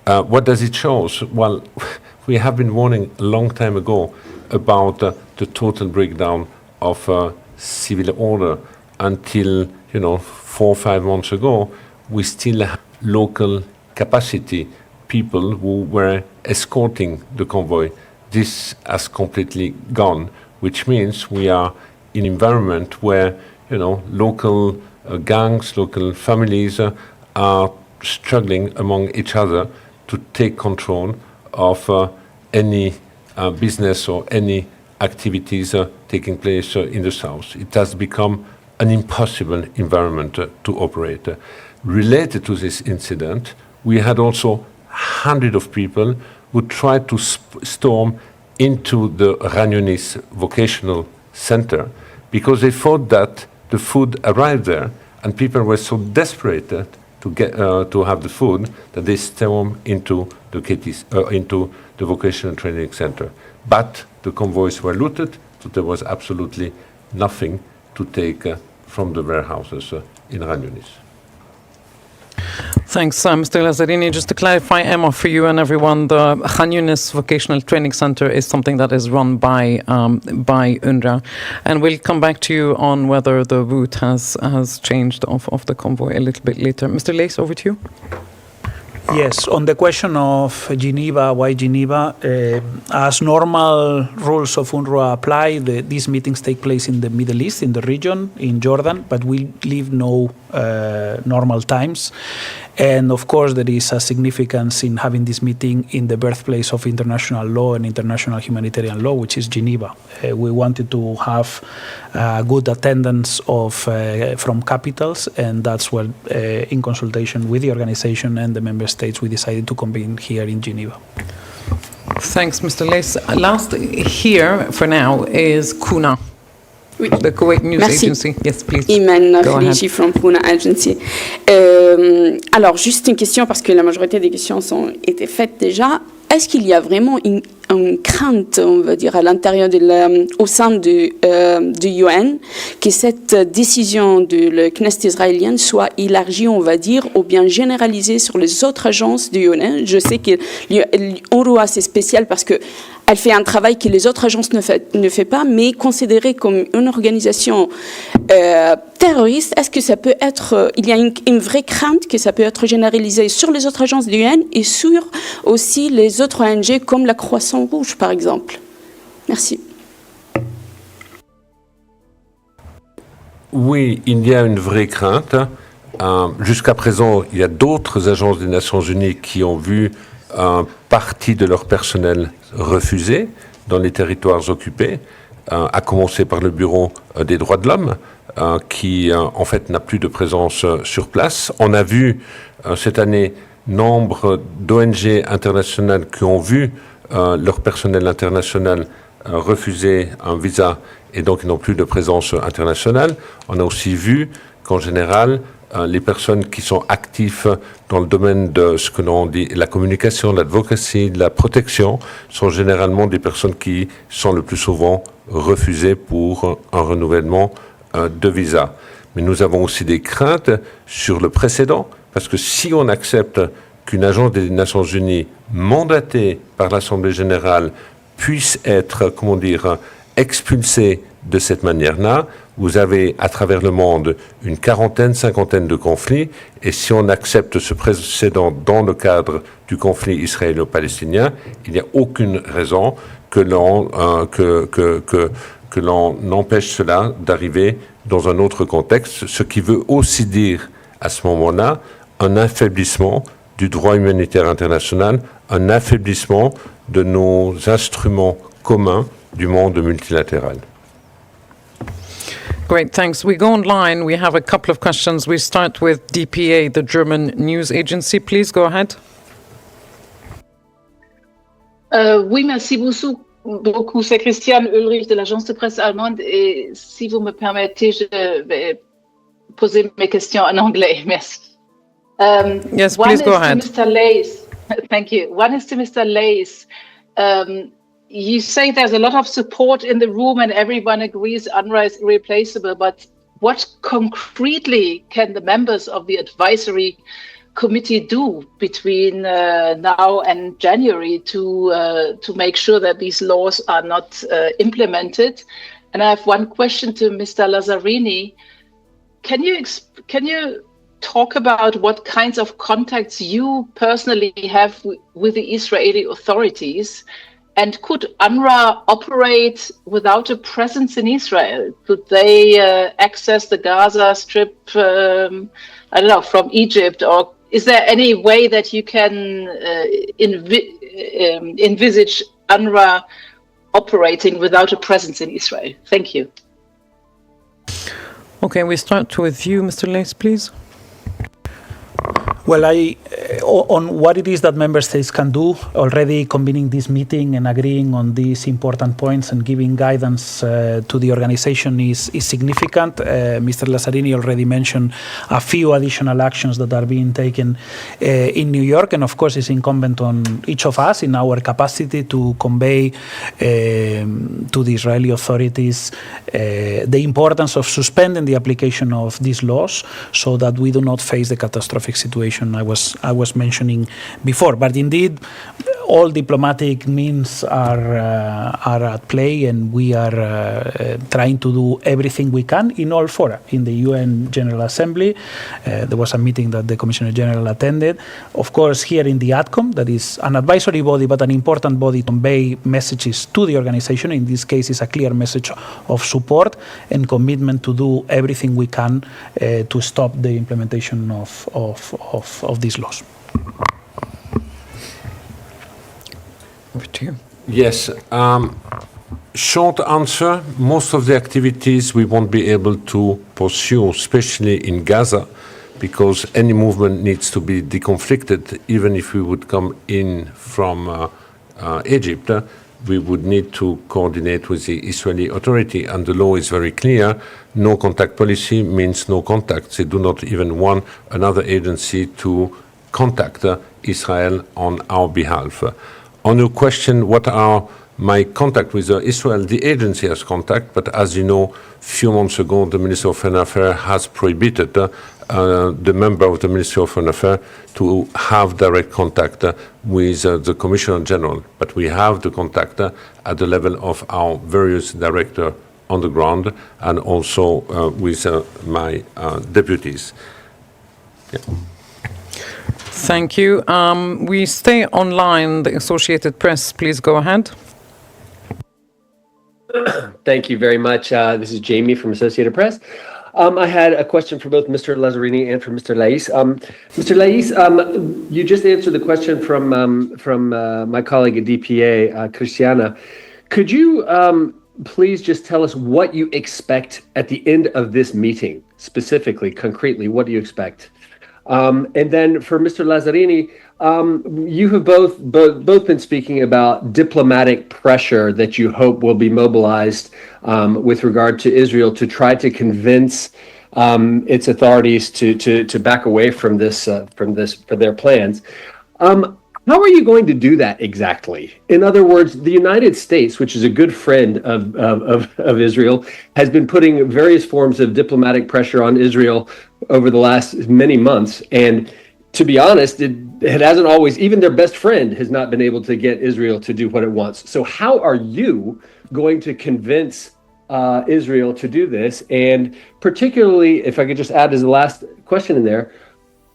Speaker 3: What does it show? Well, we have been warning a long time ago about the total breakdown of civil order. Until 4 or 5 months ago, we still have local capacity people who were escorting the convoy. This has completely gone, which means we are in an environment where local gangs, local families are struggling among each other to take control of any business or any activities taking place in the south. It has become an impossible environment to operate. Related to this incident, we had also hundreds of people who tried to storm into the Ranyonis vocational center because they thought that the food arrived there, and people were so desperate to get to have the food that they stormed into the into the vocational training center. But the convoys were looted, so there was absolutely nothing to take from the warehouses in Ranyonis.
Speaker 1: Thanks, Mr. Lazzarini. Just to clarify, Emma, for you and everyone, the Khan Yunis Vocational Training Center is something that is run by UNRWA. And we'll come back to you on whether the route has changed of the convoy a little bit later. Mr. Lace, over to you.
Speaker 2: Yes, on the question of Geneva, why Geneva, as normal rules of UNRWA apply, these meetings take place in the Middle East, in the region, in Jordan, but we leave no normal times. And of course, there is a significance in having this meeting in the birthplace of international law and international humanitarian law, which is Geneva. We wanted to have good attendance from capitals, and that's what, in consultation with the organization and the member states, we decided to convene here in Geneva.
Speaker 1: Thanks, Mr. Leys. Last here for now is Kuna,
Speaker 10: Oui.
Speaker 1: the Kuwait News
Speaker 10: Merci.
Speaker 1: Agency. Yes, please.
Speaker 10: Iman
Speaker 1: Go ahead.
Speaker 10: Khaliji from Pune Agency. Alors, juste une question, parce que la majorité des questions ont été faites déjà. Est-ce qu'il y a vraiment une crainte, on va dire, à l'intérieur au sein du UN, que cette décision de la Knesset israélienne soit élargie, on va dire, ou bien généralisée sur les autres agences du UN? Je sais que l'UNRWA, c'est spécial parce que elle fait un travail que les autres agences ne fait pas, mais considérée comme une organisation terroriste, est-ce que ça peut être, il y a une vraie crainte que ça peut être généralisé sur les autres agences du UN et sur aussi les autres ONG comme la Croissant-Rouge, par exemple? Merci.
Speaker 3: Oui, il y a une vraie crainte. Jusqu'à présent, il y a d'autres agences des Nations Unies qui ont vu une partie de leur personnel refusé dans les territoires occupés, à commencer par le Bureau des droits de l'homme, qui en fait n'a plus de présence sur place. On a vu cette année nombre d'ONG internationales qui ont vu leur personnel international refuser un visa et donc ils n'ont plus de présence internationale. On a aussi vu qu'en général, les personnes qui sont actives dans le domaine de ce que l'on dit la communication, l'advocacy, la protection, sont généralement des personnes qui sont le plus souvent refusées pour un renouvellement de visa. Mais nous avons aussi des craintes sur le précédent, parce que si on accepte qu'une agence des Nations Unies mandatée par l'Assemblée générale puisse être, comment dire, expulsée de cette manière-là, vous avez à travers le monde une quarantaine, cinquantaine de conflits, et si on accepte ce précédent dans le cadre du conflit israélo-palestinien, il n'y a aucune raison que l'on empêche cela d'arriver dans un autre contexte, ce qui veut aussi dire à ce moment-là un affaiblissement du droit humanitaire international, un affaiblissement de nos instruments communs du monde multilatéral.
Speaker 1: Great, thanks. We go online. We have a couple of questions. We start with DPA, the German news agency. Please go ahead.
Speaker 11: Oui, merci beaucoup. C'est Christiane Ulrich de l'agence de presse allemande. Et si vous me permettez, je vais poser mes questions en anglais. Merci.
Speaker 1: Yes, please go ahead.
Speaker 11: Mr. Leys. Thank you. One is to Mr. Leys. You say there's a lot of support in the room and everyone agrees UNRWA is irreplaceable, but what concretely can the members of the advisory committee do between now and January to make sure that these laws are not implemented? And I have one question to Mr. Lazzarini. Can you talk about what kinds of contacts you personally have with the Israeli authorities? And could UNRWA operate without a presence in Israel? Could they access the Gaza Strip, I don't know, from Egypt? Or is there any way that you can envisage UNRWA operating without a presence in Israel? Thank you.
Speaker 1: Okay, we start with you, Mr. Leys, please.
Speaker 2: Well, on what it is that member states can do, already convening this meeting and agreeing on these important points and giving guidance to the organization is significant. Mr. Lazzarini already mentioned a few additional actions that are being taken in New York, and of course it's incumbent on each of us in our capacity to convey to the Israeli authorities the importance of suspending the application of these laws so that we do not face the catastrophic situation I was mentioning before. But indeed, all diplomatic means are at play, and we are trying to do everything we can in all fora. In the UN General Assembly, there was a meeting that the Commissioner General attended. Of course, here in the ATCOM, that is an advisory body, but an important body to convey messages to the organization. In this case, it's a clear message of support and commitment to do everything we can to stop the implementation of these laws.
Speaker 1: Over to you.
Speaker 3: Yes. Short answer, most of the activities we won't be able to pursue, especially in Gaza, because any movement needs to be deconflicted. Even if we would come in from Egypt, we would need to coordinate with the Israeli authority, and the law is very clear. No contact policy means no contact. They do not even want another agency to contact Israel on our behalf. On your question, what are my contact with Israel? The agency has contact, but as you know, a few months ago, the Minister of Foreign Affairs has prohibited the member of the Ministry of Foreign Affairs to have direct contact with the Commissioner General. But we have the contact at the level of our various directors on the ground, and also with my deputies. Yeah.
Speaker 1: Thank you. We stay online. The Associated Press, please go ahead.
Speaker 12: Thank you very much. This is Jamie from Associated Press. I had a question for both Mr. Lazzarini and for Mr. Lais. Mr. Lais, you just answered the question from my colleague at DPA, Christiana. Could you please just tell us what you expect at the end of this meeting, specifically, concretely? What do you expect? And then for Mr. Lazzarini, you have both been speaking about diplomatic pressure that you hope will be mobilized with regard to Israel to try to convince its authorities to back away from this for their plans. How are you going to do that exactly? In other words, the United States, which is a good friend of Israel, has been putting various forms of diplomatic pressure on Israel over the last many months. And to be honest, it hasn't always, even their best friend has not been able to get Israel to do what it wants. So how are you going to convince Israel to do this? And particularly, if I could just add as the last question in there,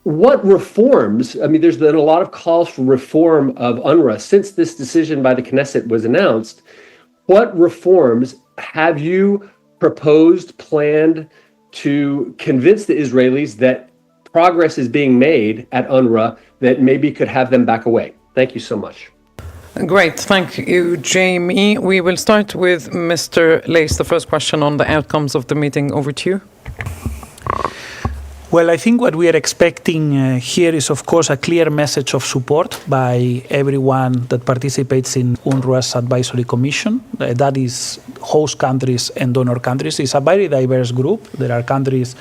Speaker 12: what reforms, I mean, there's been a lot of calls for reform of UNRWA since this decision by the Knesset was announced. What reforms have you proposed, planned to convince the Israelis that progress is being made at UNRWA that maybe could have them back away? Thank you so much.
Speaker 1: Great. Thank you, Jamie. We will start with Mr. Lais. The first question on the outcomes of the meeting. Over to you.
Speaker 2: Well, I think what we are expecting here is, of course, a clear message of support by everyone that participates in UNRWA's advisory commission. That is host countries and donor countries. It's a very diverse group. There are countries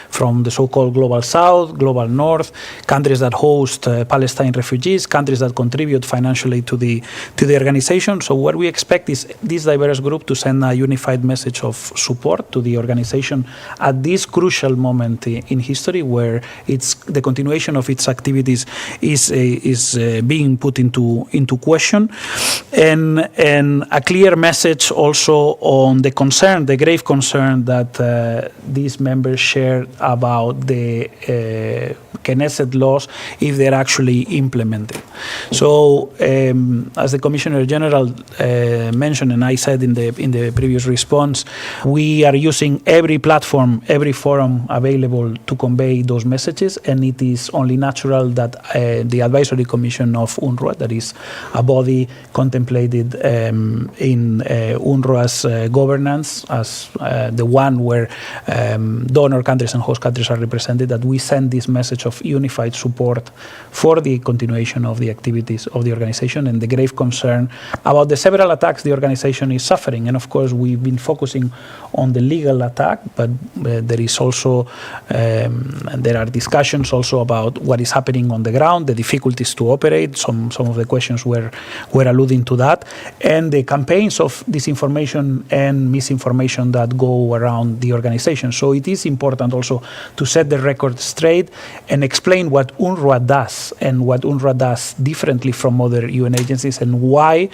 Speaker 2: from the so-called Global South, Global North, countries that host Palestinian refugees, countries that contribute financially to the organization. So what we expect is this diverse group to send a unified message of support to the organization at this crucial moment in history, where it's the continuation of its activities is being put into question, and a clear message also on the concern, the grave concern that these members share about the Knesset laws if they're actually implemented. So, as the Commissioner General mentioned, and I said in the previous response, we are using every platform, every forum available to convey those messages, and it is only natural that the Advisory Commission of UNRWA, that is a body contemplated in UNRWA's governance as the one where donor countries and host countries are represented, that we send this message of unified support for the continuation of the activities of the organization and the grave concern about the several attacks the organization is suffering. And of course, we've been focusing on the legal attack, but there is also and there are discussions also about what is happening on the ground, the difficulties to operate. Some of the questions were alluding to that, and the campaigns of disinformation and misinformation that go around the organization. So it is important also to set the record straight and and explain what UNRWA does and what UNRWA does differently from other UN agencies and why,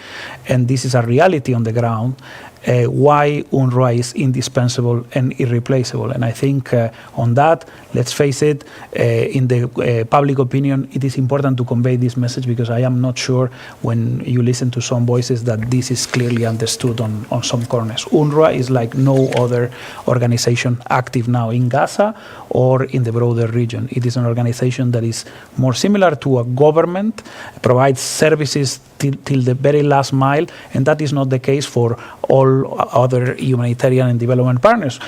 Speaker 2: and this is a reality on the ground, why UNRWA is indispensable and irreplaceable. And I think on that, let's face it, in the public opinion, it is important to convey this message because I am not sure when you listen to some voices that this is clearly understood on some corners. UNRWA is like no other organization active now in Gaza or in the broader region. It is an organization that is more similar to a government, provides services till the very last mile, and that is not the case for all other humanitarian and development partners,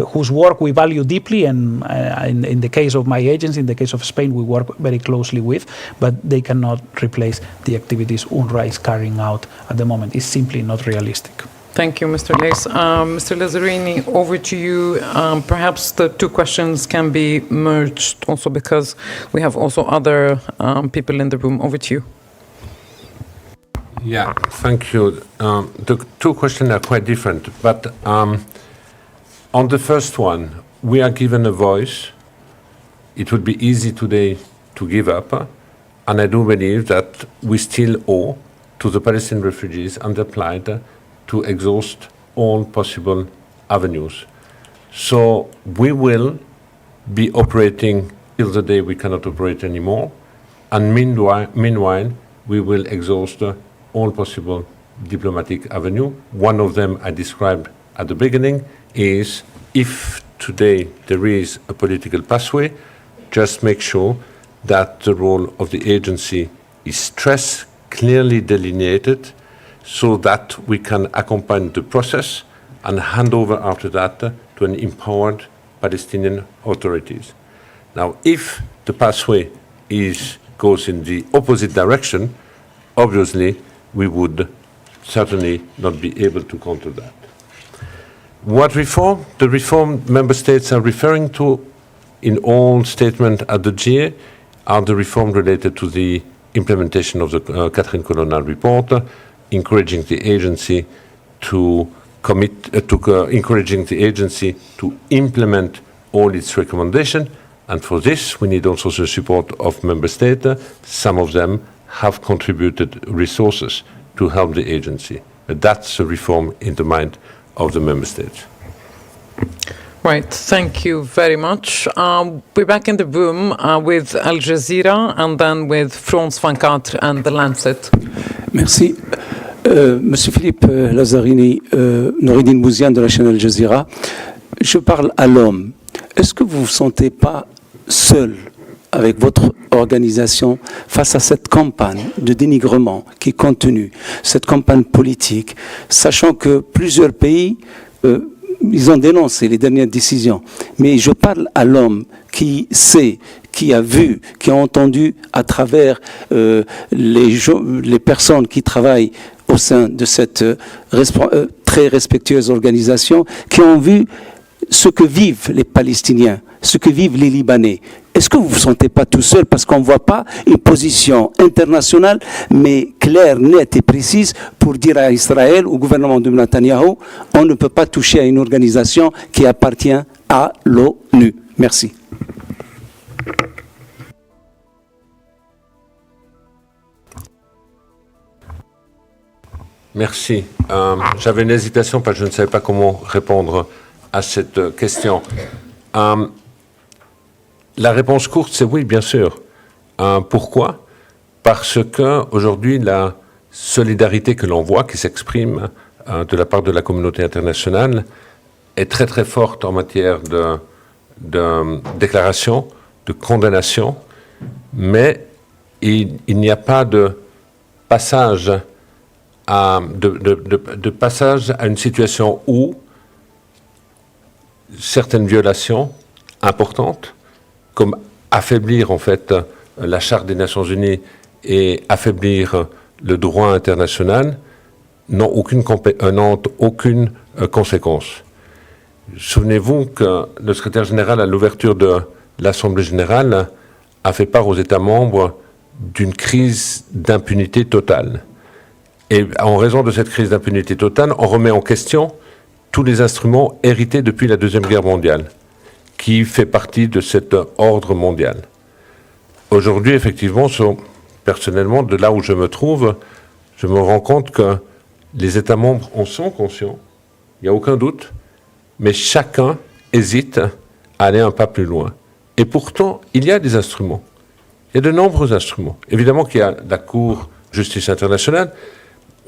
Speaker 2: whose work we value deeply, and in the case of my agency, in the case of Spain, we work very closely with, but they cannot replace the activities UNRWA is carrying out at the moment. It's simply not realistic.
Speaker 1: Thank you, Mr. Leys. Mr. Lazzarini, over to you. Perhaps the two questions can be merged also because we have also other people in the room. Over to you.
Speaker 3: Yeah, thank you. The two questions are quite different, but on the first one, we are given a voice. It would be easy today to give up, and I do believe that we still owe to the Palestinian refugees and their plight to exhaust all possible avenues. So we will be operating till the day we cannot operate anymore, and meanwhile we will exhaust all possible diplomatic avenue. One of them I described at the beginning is if today there is a political pathway, just make sure that the role of the agency is stressed, clearly delineated, so that we can accompany the process and hand over after that to an empowered Palestinian authorities. Now, if the pathway goes in the opposite direction, obviously we would certainly not be able to counter that. What reform? The reform member states are referring to in all statements at the GA are the reform related to the implementation of the Catherine Colonna report, encouraging the agency to encouraging the agency to implement all its recommendations. And for this, we need also the support of member states. Some of them have contributed resources to help the agency. But that's a reform in the mind of the member states.
Speaker 1: Right, thank you very much. We're back in the room with Al Jazeera and then with France 24 and The Lancet.
Speaker 13: Merci. Monsieur Philippe Lazzarini, Noureddine Bouziane de la chaîne Al Jazeera. Je parle à l'homme. Est-ce que vous ne vous sentez pas seul avec votre organisation face à cette campagne de dénigrement qui est contenue, cette campagne politique, sachant que plusieurs pays, ils ont dénoncé les dernières décisions. Mais je parle à l'homme qui sait, qui a vu, qui a entendu à travers les personnes qui travaillent au sein de cette très respectueuse organisation, qui ont vu ce que vivent les Palestiniens, ce que vivent les Libanais. Est-ce que vous ne vous sentez pas tout seul parce qu'on ne voit pas une position internationale, mais claire, nette et précise pour dire à Israël, au gouvernement de Netanyahou, on ne peut pas toucher à une organisation qui appartient à l'ONU. Merci.
Speaker 3: Merci. J'avais une hésitation parce que je ne savais pas comment répondre à cette question. La réponse courte, c'est oui, bien sûr. Pourquoi? Parce qu'aujourd'hui, la solidarité que l'on voit, qui s'exprime de la part de la communauté internationale, est très très forte en matière de déclaration, de condamnation, mais il n'y a pas de passage de passage à une situation où certaines violations importantes, comme affaiblir en fait la Charte des Nations Unies et affaiblir le droit international, n'ont aucune conséquence. Souvenez-vous que le secrétaire général, à l'ouverture de l'Assemblée générale, a fait part aux États membres d'une crise d'impunité totale. Et en raison de cette crise d'impunité totale, on remet en question tous les instruments hérités depuis la Deuxième Guerre mondiale, qui fait partie de cet ordre mondial. Aujourd'hui, effectivement, personnellement, de là où je me trouve, je me rends compte que les États membres en sont conscients, il n'y a aucun doute, mais chacun hésite à aller un pas plus loin. Et pourtant, il y a des instruments. Il y a de nombreux instruments. Évidemment qu'il y a la Cour de justice internationale,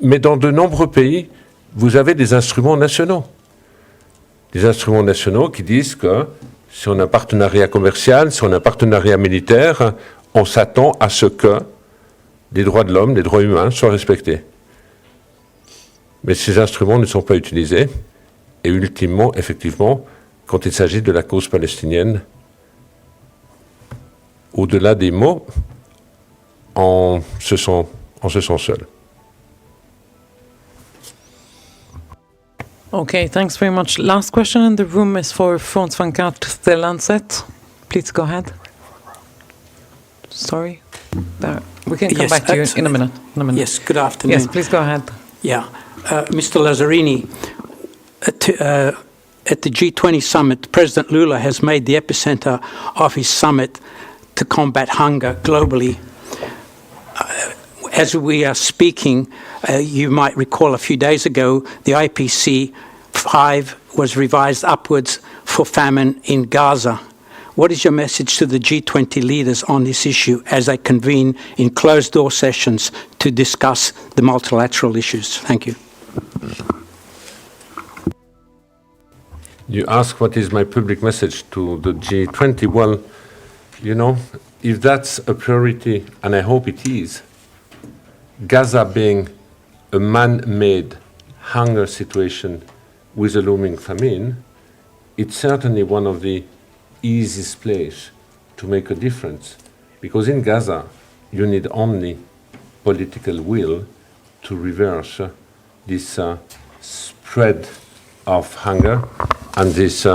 Speaker 3: mais dans de nombreux pays, vous avez des instruments nationaux. Des instruments nationaux qui disent que si on a un partenariat commercial, si on a un partenariat militaire, on s'attend à ce que les droits de l'homme, les droits humains soient respectés. Mais ces instruments ne sont pas utilisés. Et ultimement, effectivement, quand il s'agit de la cause palestinienne, au-delà des mots, on se sent seul.
Speaker 1: Okay, thanks very much. Last question in the room is for Frans van Kaart, The Lancet. Please go ahead. Sorry. There. We can come back to you in a minute.
Speaker 14: Yes, good afternoon.
Speaker 1: Yes, please go ahead.
Speaker 14: Yeah. Mr. Lazzarini, at the G20 summit, President Lula has made the epicenter of his summit to combat hunger globally. As we are speaking, you might recall a few days ago, the IPC 5 was revised upwards for famine in Gaza. What is your message to the G20 leaders on this issue as they convene in closed-door sessions to discuss the multilateral issues? Thank you.
Speaker 3: You ask what is my public message to the G20. Well, you know, if that's a priority, and I hope it is, Gaza being a man-made hunger situation with a looming famine, it's certainly one of the easiest place to make a difference, because in Gaza you need only political will to reverse this spread of hunger and this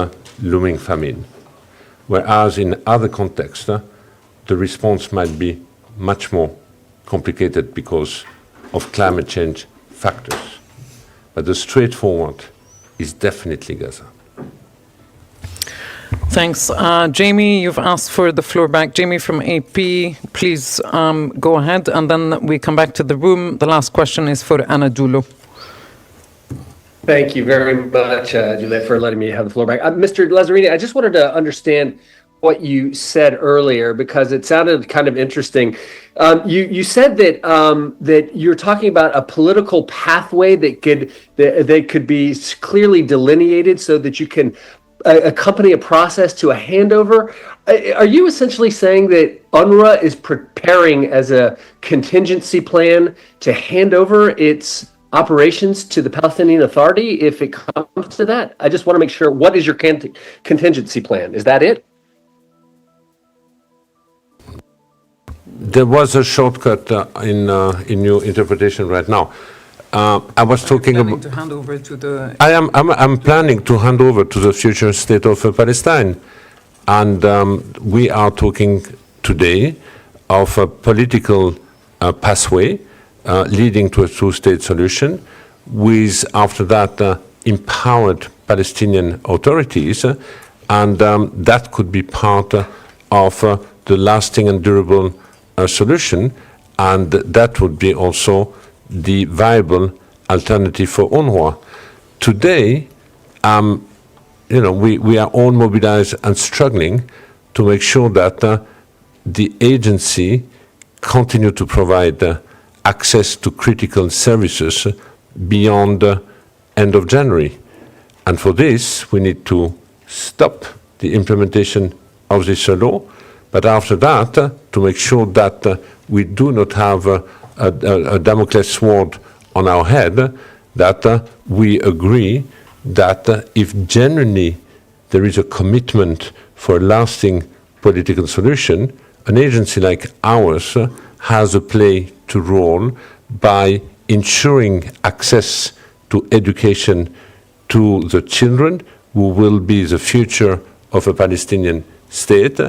Speaker 3: looming famine. Whereas in other contexts, the response might be much more complicated because of climate change factors. But the straightforward is definitely Gaza.
Speaker 1: Thanks. Jamie, you've asked for the floor back. Jamie from AP, please go ahead, and then we come back to the room. The last question is for Anna Dulo.
Speaker 12: Thank you very much, Juliette, for letting me have the floor back. Mr. Lazzarini, I just wanted to understand what you said earlier, because it sounded kind of interesting. You said that that you're talking about a political pathway that could be clearly delineated so that you can accompany a process to a handover. Are you essentially saying that UNRWA is preparing as a contingency plan to hand over its operations to the Palestinian Authority if it comes to that? I just want to make sure, what is your contingency plan? Is that it?
Speaker 3: There was a shortcut in your interpretation right now. I was talking about.
Speaker 1: To hand over to the.
Speaker 3: I'm planning to hand over to the future state of Palestine, and we are talking today of a political pathway leading to a two-state solution, with after that empowered Palestinian authorities, and that could be part of the lasting and durable solution, and that would be also the viable alternative for UNRWA. Today, we are all mobilized and struggling to make sure that the agency continue to provide access to critical services beyond end of January. And for this, we need to stop the implementation of this law, but after that, to make sure that we do not have a Damocles sword on our head, that we agree that if genuinely there is a commitment for a lasting political solution, an agency like ours has a play to roll by ensuring access to education to the children who will be the future of a Palestinian state,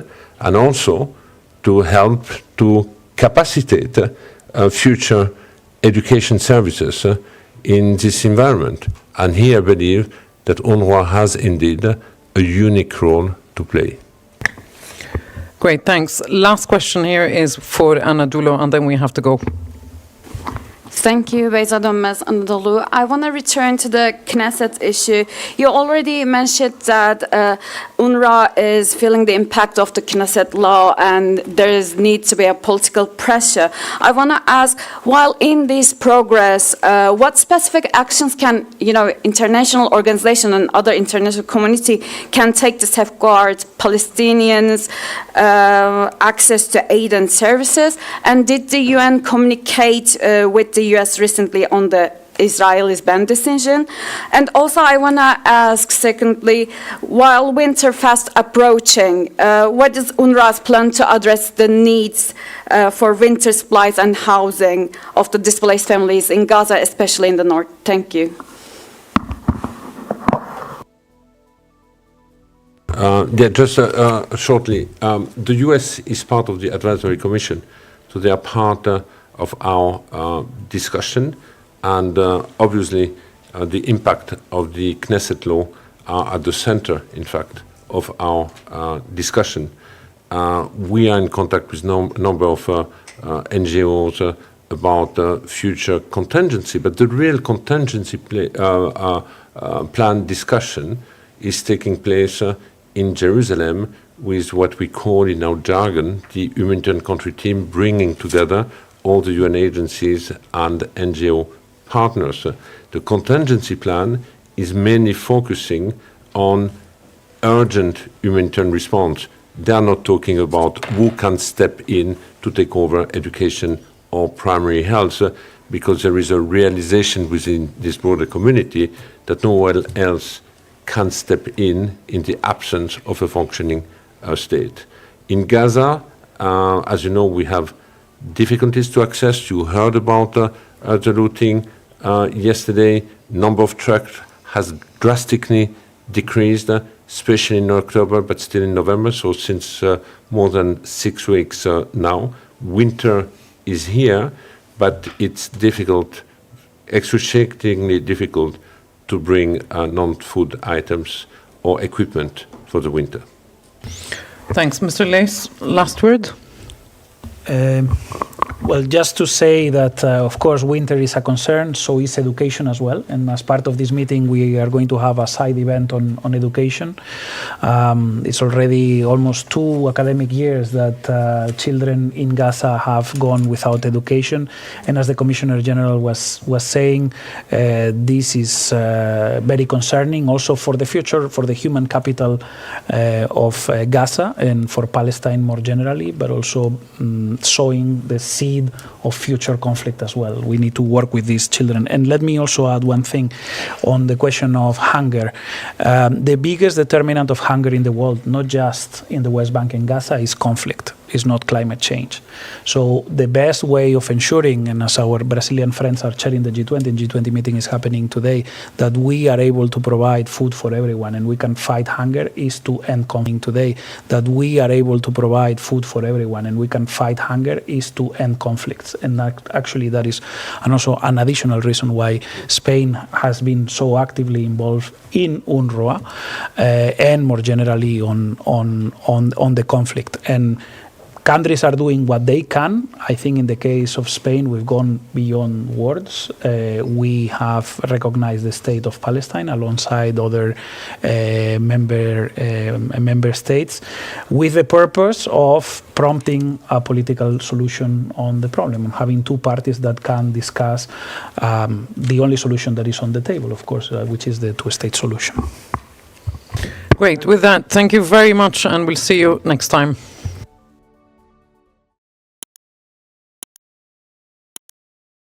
Speaker 3: and also to help to capacitate future education services in this environment. And here I believe that UNRWA has indeed a unique role to play.
Speaker 1: Great, thanks. Last question here is for Anna Dulo, and then we have to go.
Speaker 15: Thank you, Beyza Dönmez Anadolu. I want to return to the Knesset issue. You already mentioned that UNRWA is feeling the impact of the Knesset law and there is need to be a political pressure. I want to ask, while in this progress, what specific actions can, international organization and other international community can take to safeguard Palestinians' access to aid and services? And did the UN communicate with the US recently on the Israelis' ban decision? And also I want to ask, secondly, while winter fast approaching, what is UNRWA's plan to address the needs for winter supplies and housing of the displaced families in Gaza, especially in the north? Thank you.
Speaker 3: Just shortly, the US is part of the advisory commission, so they are part of our discussion, and obviously the impact of the Knesset law are at the center, in fact, of our discussion. We are in contact with a number of NGOs about future contingency, but the real contingency plan discussion is taking place in Jerusalem with what we call in our jargon the humanitarian country team, bringing together all the UN agencies and NGO partners. The contingency plan is mainly focusing on urgent humanitarian response. They are not talking about who can step in to take over education or primary health, because there is a realization within this broader community that no one else can step in the absence of a functioning state. In Gaza, as you know, we have difficulties to access. You heard about the looting yesterday. Number of trucks has drastically decreased, especially in October, but still in November, so since more than 6 weeks now. Winter is here, but it's difficult, excruciatingly difficult, to bring non-food items or equipment for the winter.
Speaker 1: Thanks. Mr. Leys, last word?
Speaker 2: Well, just to say that, of course, winter is a concern, so is education as well. And as part of this meeting, we are going to have a side event on education. It's already almost 2 academic years that children in Gaza have gone without education. And as the Commissioner General was saying, this is very concerning also for the future, for the human capital of Gaza and for Palestine more generally, but also sowing the seed of future conflict as well. We need to work with these children. And let me also add one thing on the question of hunger. The biggest determinant of hunger in the world, not just in the West Bank and Gaza, is conflict. Is not climate change. So the best way of ensuring, and as our Brazilian friends are chairing the G20, and G20 meeting is happening today, that we are able to provide food for everyone and we can fight hunger, is to end conflict today. That we are able to provide food for everyone and we can fight hunger is to end conflicts. And actually that is also an additional reason why Spain has been so actively involved in UNRWA and more generally on the conflict. And countries are doing what they can. I think in the case of Spain, we've gone beyond words. We have recognized the state of Palestine alongside other member states with the purpose of prompting a political solution on the problem, and having 2 parties that can discuss the only solution that is on the table, of course, which is the 2-state solution.
Speaker 1: Great. With that, thank you very much, and we'll see you next time.